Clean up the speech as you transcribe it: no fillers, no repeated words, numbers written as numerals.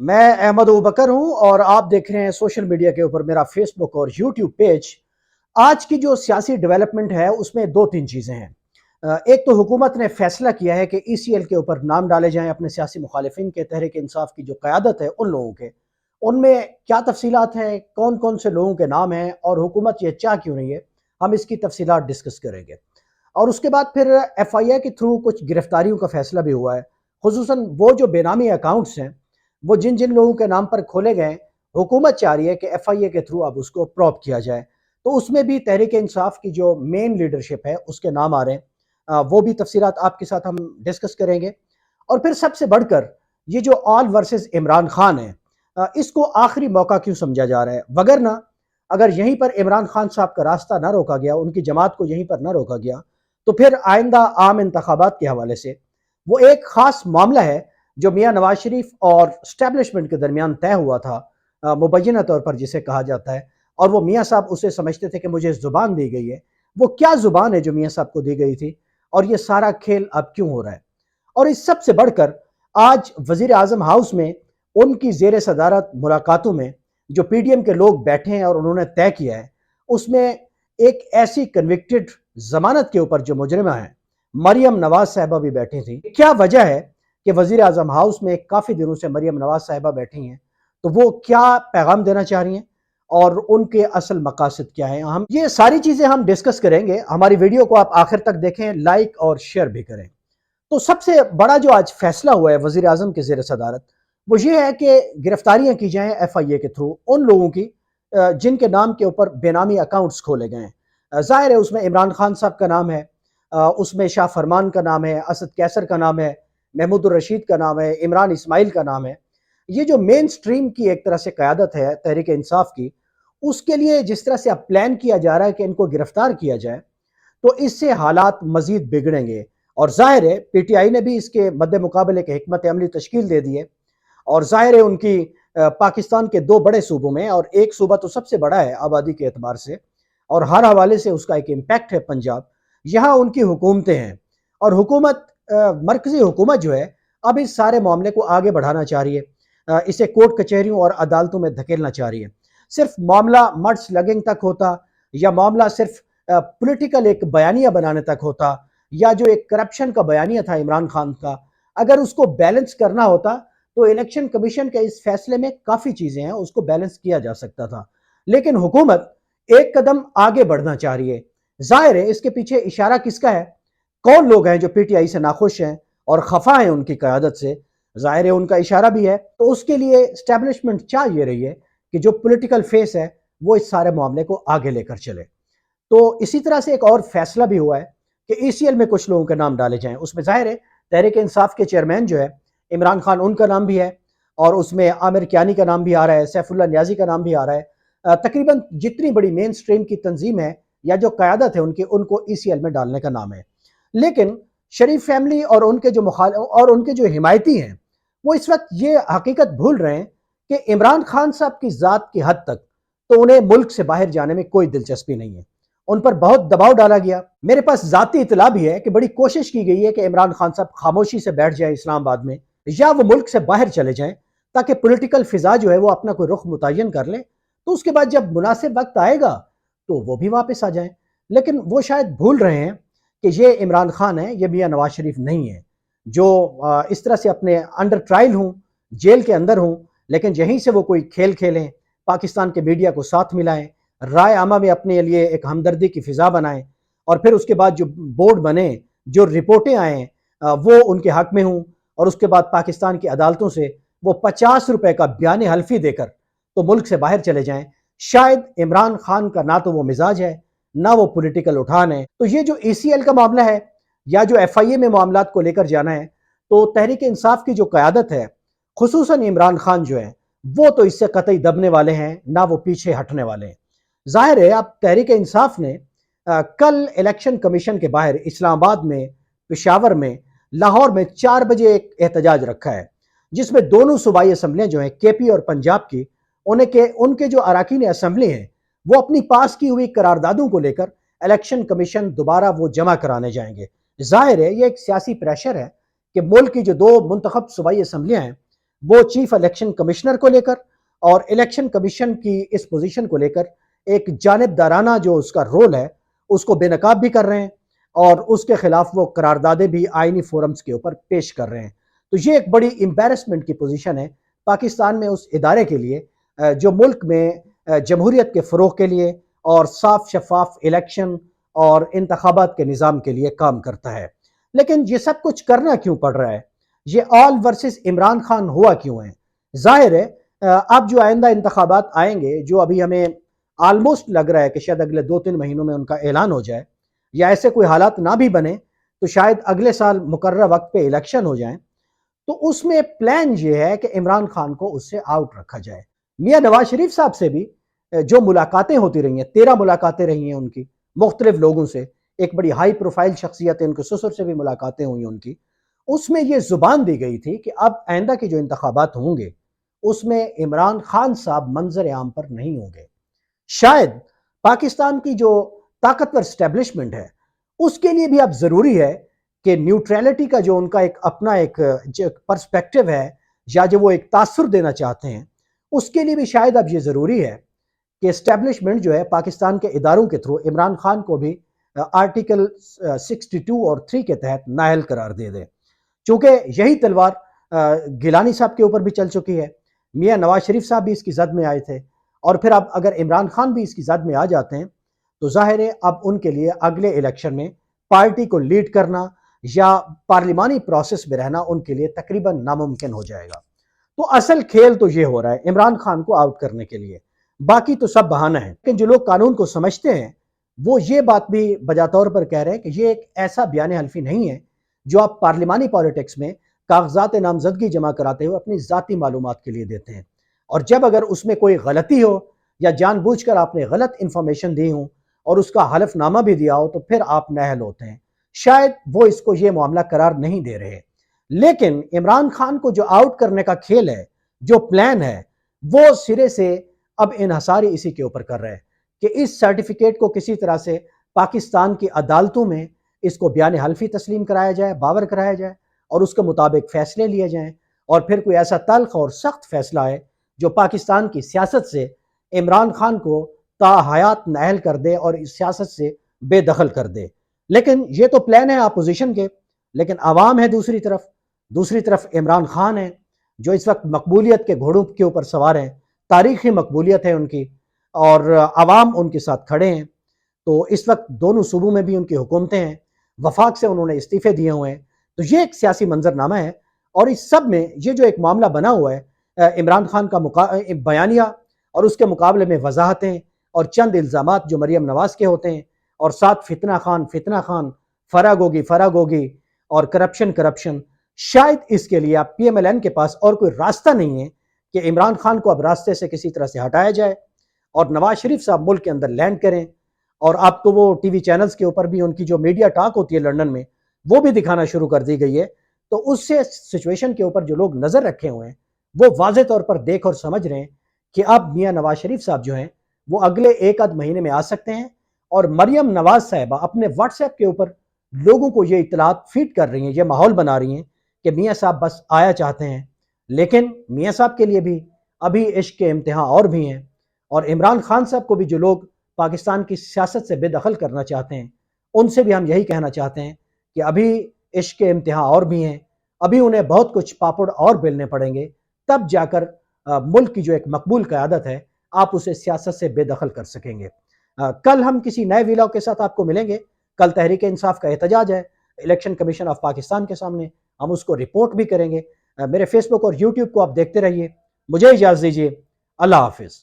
मैं अहमद अबूबकर हूं और आप देख रहे हैं सोशल मीडिया के ऊपर मेरा फेसबुक और यूट्यूब पेज। आज की जो सियासी डेवलपमेंट है उसमें दो तीन चीज़ें हैं। एक तो हुकूमत ने फैसला किया है कि ईसीएल के ऊपर नाम डाले जाएं अपने सियासी मुखालिफिन के। तहरीक इंसाफ की जो क़यादत है उन लोगों के, उनमें क्या तफसीलात हैं, कौन कौन से लोगों के नाम हैं और हुकूमत ये चाह क्यों रही है, हम इसकी तफसीलात डिस्कस करेंगे। और उसके बाद फिर एफआईए के थ्रू कुछ गिरफ्तारियों का फैसला भी हुआ है। खुसूसन वो जो बेनामी अकाउंट्स हैं, वो जिन जिन लोगों के नाम पर खोले गए, हुकूमत चाह रही है कि एफआईए के थ्रू अब उसको प्रॉप किया जाए। तो उसमें भी तहरीक इंसाफ की जो मेन लीडरशिप है उसके नाम आ रहे हैं। वो भी तफसीलात आपके साथ हम डिस्कस करेंगे। और फिर सबसे बढ़कर ये जो ऑल वर्सेस इमरान खान है, इसको आखिरी मौका क्यों समझा जा रहा है, वगरना अगर यहीं पर इमरान खान साहब का रास्ता ना रोका गया, उनकी जमात को यहीं पर ना रोका गया, तो फिर आइंदा आम इंतखाबात के हवाले से वो एक खास मामला है जो मियाँ नवाज शरीफ और स्टैब्लिशमेंट के दरमियान तय हुआ था, मुबैना तौर पर जिसे कहा जाता है। और वो मियाँ साहब उसे समझते थे कि मुझे ज़ुबान दी गई है। वो क्या ज़ुबान है जो मियाँ साहब को दी गई थी, और ये सारा खेल अब क्यों हो रहा है। और इस सबसे बढ़कर आज वज़ीर आज़म हाउस में उनकी ज़ेर सदारत मुलाकातों में जो पीडीएम के लोग बैठे हैं और उन्होंने तय किया है, उसमें एक ऐसी कन्विक्टेड जमानत के ऊपर जो मुजरिमा है मरियम नवाज साहिबा भी बैठी थी। क्या वजह है कि वज़ीर आज़म हाउस में काफ़ी दिनों से मरियम नवाज साहिबा बैठी हैं, तो वो क्या पैगाम देना चाह रही हैं और उनके असल मकासद क्या हैं, हम ये सारी चीज़ें हम डिस्कस करेंगे। हमारी वीडियो को आप आखिर तक देखें, लाइक और शेयर भी करें। तो सबसे बड़ा जो आज फैसला हुआ है वज़ीर आज़म के ज़ेर सदारत, वो ये है कि गिरफ्तारियां की जाएं एफआईए के थ्रू उन लोगों की जिनके नाम के ऊपर बेनामी अकाउंट्स खोले गए हैं। ज़ाहिर है उसमें इमरान खान साहब का नाम है, उसमें शाह फरमान का नाम है, असद कैसर का नाम है, महमूद रशीद का नाम है, इमरान इस्माइल का नाम है। ये जो मेन स्ट्रीम की एक तरह से क़यादत है तहरीक इंसाफ की, उसके लिए जिस तरह से अब प्लान किया जा रहा है कि इनको गिरफ्तार किया जाए, तो इससे हालात मजीद बिगड़ेंगे। और जाहिर है पीटीआई ने भी इसके मद्दे मुकाबले के हिकमत अमली तश्कील दे दी है। और जाहिर है उनकी पाकिस्तान के दो बड़े सूबों में, और एक सूबा तो सबसे बड़ा है आबादी के एतबार से और हर हवाले से उसका एक इम्पैक्ट है, पंजाब। यहाँ उनकी हुकूमतें हैं और हुकूमत, मरकजी हुकूमत जो है, अब इस सारे मामले को आगे बढ़ाना चाह रही है। इसे कोर्ट कचहरियों और अदालतों में धकेलना चाह रही है। सिर्फ मामला मड स्लगिंग तक होता, या मामला सिर्फ पॉलिटिकल एक बयानिया बनाने तक होता, या जो एक करप्शन का बयानिया था इमरान खान का, अगर उसको बैलेंस करना होता तो इलेक्शन कमीशन के इस फैसले में काफी चीजें हैं, उसको बैलेंस किया जा सकता था। लेकिन हुकूमत एक कदम आगे बढ़ना चाह रही है। जाहिर है इसके पीछे इशारा किसका है, कौन लोग हैं जो पीटीआई से नाखुश हैं और खफा हैं उनकी क़यादत से, जाहिर है उनका इशारा भी है। तो उसके लिए स्टैब्लिशमेंट चाह ये रही है कि जो पॉलिटिकल फेस है वो इस सारे मामले को आगे लेकर चले। तो इसी तरह से एक और फैसला भी हुआ है कि ईसीएल में कुछ लोगों के नाम डाले जाएं। उसमें जाहिर है तहरीक इंसाफ के चेयरमैन जो है इमरान खान, उनका नाम भी है, और उसमें आमिर कियानी का नाम भी आ रहा है, सैफुल्लाह न्याजी का नाम भी आ रहा है। तकरीबन जितनी बड़ी मेन स्ट्रीम की तंजीम है या जो क़यादत है उनकी, उनको ईसीएल में डालने का नाम है। लेकिन शरीफ फैमिली और उनके जो और उनके जो हिमायती हैं, वो इस वक्त ये हकीकत भूल रहे हैं कि इमरान खान साहब की ज़ात की हद तक तो उन्हें मुल्क से बाहर जाने में कोई दिलचस्पी नहीं है। उन पर बहुत दबाव डाला गया। मेरे पास ज़ाती इतला भी है कि बड़ी कोशिश की गई है कि इमरान खान साहब खामोशी से बैठ जाए इस्लामाबाद में, या वो मुल्क से बाहर चले जाएं, ताकि पॉलिटिकल फिजा जो है वो अपना कोई रुख मुतय्यन कर ले, तो उसके बाद जब मुनासिब वक्त आएगा तो वो भी वापस आ जाएं। लेकिन वो शायद भूल रहे हैं कि ये इमरान खान है, ये मियाँ नवाज शरीफ नहीं है जो इस तरह से अपने अंडर ट्रायल हूँ, जेल के अंदर हूँ, लेकिन यहीं से वो कोई खेल खेलें, पाकिस्तान के मीडिया को साथ मिलाएं, राय आमा में अपने लिए एक हमदर्दी की फिजा बनाएं, और फिर उसके बाद जो बोर्ड बने, जो रिपोर्टें आए, वो उनके हक में हूं, और उसके बाद पाकिस्तान की अदालतों से वो 50 रुपए का बयान हल्फी देकर तो मुल्क से बाहर चले जाएं। शायद इमरान खान का ना तो वो मिजाज है, ना वो पॉलिटिकल उठान है। तो ये जो ईसीएल का मामला है या जो एफआईए में मामलात को लेकर जाना है, तो तहरीक इंसाफ की जो क़यादत है, खुसूसन इमरान खान जो है, वो तो इससे कतई दबने वाले हैं, ना वो पीछे हटने वाले हैं। जाहिर है अब तहरीक इंसाफ ने कल इलेक्शन कमीशन के बाहर इस्लामाबाद में, पेशावर में, लाहौर में 4 बजे एक एहतजाज रखा है, जिसमें दोनों सूबाई असम्बलियाँ जो हैं, केपी और पंजाब की, उनके जो अरकान असम्बली हैं, वो अपनी पास की हुई करारदादों को लेकर इलेक्शन कमीशन दोबारा वो जमा कराने जाएंगे। जाहिर है ये एक सियासी प्रेशर है कि मुल्क की जो दो मुंतखब सूबाई असम्बलियाँ हैं, وہ چیف الیکشن کمشنر کو لے کر اور الیکشن کمیشن کی اس پوزیشن کو لے کر ایک جانبدارانہ جو اس کا رول ہے اس کو بے نقاب بھی کر رہے ہیں، اور اس کے خلاف وہ قراردادیں بھی آئینی فورمز کے اوپر پیش کر رہے ہیں۔ تو یہ ایک بڑی امبیرسمنٹ کی پوزیشن ہے پاکستان میں اس ادارے کے لیے جو ملک میں جمہوریت کے فروغ کے لیے اور صاف شفاف الیکشن اور انتخابات کے نظام کے لیے کام کرتا ہے۔ لیکن یہ سب کچھ کرنا کیوں پڑ رہا ہے؟ یہ آل ورسز عمران خان ہوا کیوں ہے؟ ظاہر ہے اب جو آئندہ انتخابات آئیں گے، جو ابھی ہمیں آلموسٹ لگ رہا ہے کہ شاید اگلے 2-3 مہینوں میں ان کا اعلان ہو جائے، یا ایسے کوئی حالات نہ بھی بنے تو شاید اگلے سال مقررہ وقت پہ الیکشن ہو جائیں، تو اس میں پلان یہ ہے کہ عمران خان کو اس سے آؤٹ رکھا جائے۔ میاں نواز شریف صاحب سے بھی جو ملاقاتیں ہوتی رہی ہیں، 13 ملاقاتیں رہی ہیں ان کی مختلف لوگوں سے، ایک بڑی ہائی پروفائل شخصیت ہے، ان کے سسر سے بھی ملاقاتیں ہوئی ان کی، اس میں یہ زبان دی گئی تھی کہ اب آئندہ کے جو انتخابات ہوں گے اس میں عمران خان صاحب منظر عام پر نہیں ہوں گے۔ شاید پاکستان کی جو طاقتور اسٹیبلشمنٹ ہے اس کے لیے بھی اب ضروری ہے کہ نیوٹریلٹی کا جو ان کا ایک اپنا ایک پرسپیکٹو ہے، یا جو وہ ایک تاثر دینا چاہتے ہیں، اس کے لیے بھی شاید اب یہ ضروری ہے کہ اسٹیبلشمنٹ جو ہے پاکستان کے اداروں کے تھرو عمران خان کو بھی آرٹیکل 62 اور 3 کے تحت نااہل قرار دے دے، چونکہ یہی تلوار گیلانی صاحب کے اوپر بھی چل چکی ہے، میاں نواز شریف صاحب بھی اس کی زد میں آئے تھے، اور پھر اب اگر عمران خان بھی اس کی زد میں آ جاتے ہیں تو ظاہر ہے اب ان کے لیے اگلے الیکشن میں پارٹی کو لیڈ کرنا یا پارلیمانی پروسیس میں رہنا ان کے لیے تقریباً ناممکن ہو جائے گا۔ تو اصل کھیل تو یہ ہو رہا ہے عمران خان کو آؤٹ کرنے کے لیے، باقی تو سب بہانہ ہے۔ لیکن جو لوگ قانون کو سمجھتے ہیں وہ یہ بات بھی بجا طور پر کہہ رہے ہیں کہ یہ ایک ایسا بیان حلفی نہیں ہے جو آپ پارلیمانی پالیٹکس میں کاغذات نامزدگی جمع کراتے ہوئے اپنی ذاتی معلومات کے لیے دیتے ہیں، اور جب اگر اس میں کوئی غلطی ہو یا جان بوجھ کر آپ نے غلط انفارمیشن دی ہوں اور اس کا حلف نامہ بھی دیا ہو تو پھر آپ نااہل ہوتے ہیں۔ شاید وہ اس کو یہ معاملہ قرار نہیں دے رہے، لیکن عمران خان کو جو آؤٹ کرنے کا کھیل ہے، جو پلان ہے، وہ سرے سے اب انحصاری اسی کے اوپر کر رہے ہیں کہ اس سرٹیفکیٹ کو کسی طرح سے پاکستان کی عدالتوں میں اس کو بیان حلفی تسلیم کرایا جائے، باور کرایا جائے، اور اس کے مطابق فیصلے لیے جائیں، اور پھر کوئی ایسا تلخ اور سخت فیصلہ ہے جو پاکستان کی سیاست سے عمران خان کو تا حیات نااہل کر دے اور اس سیاست سے بے دخل کر دے۔ لیکن یہ تو پلان ہے اپوزیشن کے، لیکن عوام ہے دوسری طرف عمران خان ہے جو اس وقت مقبولیت کے گھوڑوں کے اوپر سوار ہیں، تاریخی مقبولیت ہے ان کی، اور عوام ان کے ساتھ کھڑے ہیں۔ تو اس وقت دونوں صوبوں میں بھی ان کی حکومتیں ہیں، وفاق سے انہوں نے استعفے دیے ہوئے ہیں، تو یہ ایک سیاسی منظر نامہ ہے، اور اس سب میں یہ جو ایک معاملہ بنا ہوا ہے عمران خان کا بیانیہ اور اس کے مقابلے میں وضاحتیں اور چند الزامات جو مریم نواز کے ہوتے ہیں، اور ساتھ فتنہ خان، فرا گوگی اور کرپشن، شاید اس کے لیے اب پی ایم ایل این کے پاس اور کوئی راستہ نہیں ہے کہ عمران خان کو اب راستے سے کسی طرح سے ہٹایا جائے اور نواز شریف صاحب ملک کے اندر لینڈ کریں۔ اور اب تو وہ ٹی وی چینلز کے اوپر بھی ان کی جو میڈیا ٹاک ہوتی ہے لندن میں، وہ بھی دکھانا شروع کر دی گئی ہے، تو اس سے سچویشن کے اوپر جو لوگ نظر رکھے ہوئے ہیں وہ واضح طور پر دیکھ اور سمجھ رہے ہیں کہ اب میاں نواز شریف صاحب جو ہیں وہ اگلے 1 مہینے میں آ سکتے ہیں، اور مریم نواز صاحبہ اپنے واٹس ایپ کے اوپر لوگوں کو یہ اطلاعات فیڈ کر رہی ہیں، یہ ماحول بنا رہی ہیں کہ میاں صاحب بس آیا چاہتے ہیں۔ لیکن میاں صاحب کے لیے بھی ابھی عشق کے امتحان اور بھی ہیں، اور عمران خان صاحب کو بھی جو لوگ پاکستان کی سیاست سے بے دخل کرنا چاہتے ہیں ان سے بھی ہم یہی کہنا چاہتے ہیں کہ ابھی عشق کے امتحان اور بھی ہیں، ابھی انہیں بہت کچھ پاپڑ اور بیلنے پڑیں گے، تب جا کر ملک کی جو ایک مقبول قیادت ہے آپ اسے سیاست سے بے دخل کر سکیں گے۔ کل ہم کسی نئے ویلاگ کے ساتھ آپ کو ملیں گے۔ کل تحریک انصاف کا احتجاج ہے الیکشن کمیشن آف پاکستان کے سامنے، ہم اس کو رپورٹ بھی کریں گے۔ میرے فیس بک اور یوٹیوب کو آپ دیکھتے رہیے۔ مجھے اجازت دیجیے، اللہ حافظ۔